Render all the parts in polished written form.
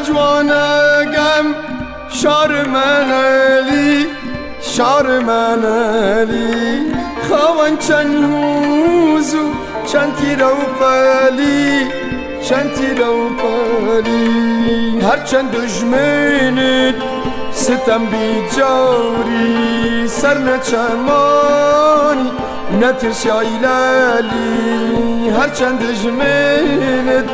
جوانگم شارمانلی خوان چند هوزو چند تیرو پالی هرچند دشمنت ستم بیجاری سر نچمانی نترس یا ایلالی هرچند دشمنت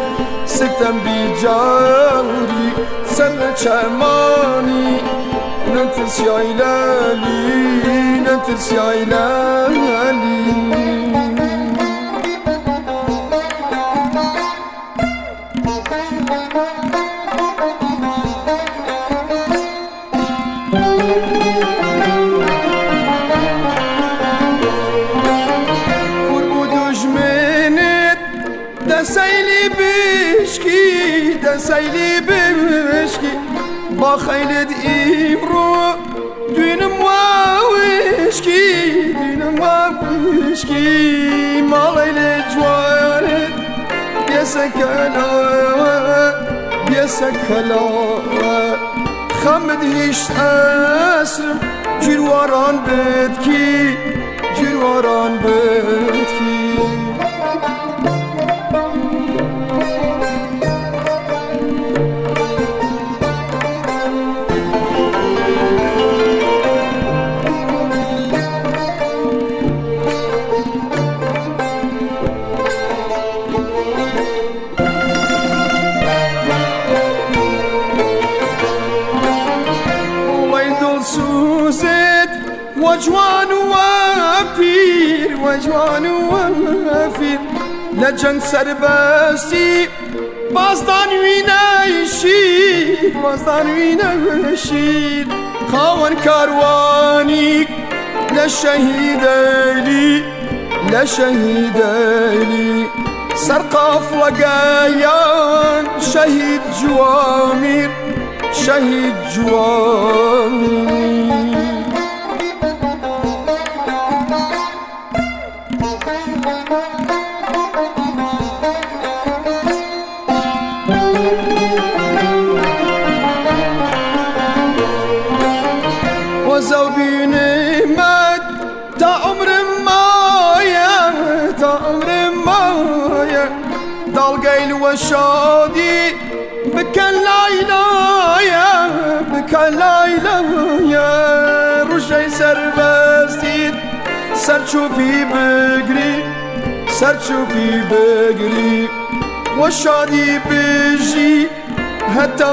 ستم بیجاری سر نچمانی نترس یا ایلالی دسایلی بشکی با خیلت ایمرو دینم وشکی مالیل جوانت بیسکلا خمد هیشت اسرم جرواران بدکی وجوان وفير لجنگ سربستی بازدان وینشید خاون کاروانی لشهیدلی سرقاف لقایان شهید جوامیر وزوبي نعمت تا عمر مايا دالقيل وشادي بكن لايلايا رجعي سربستيد سرچوبي بقري وشادي بجي هتا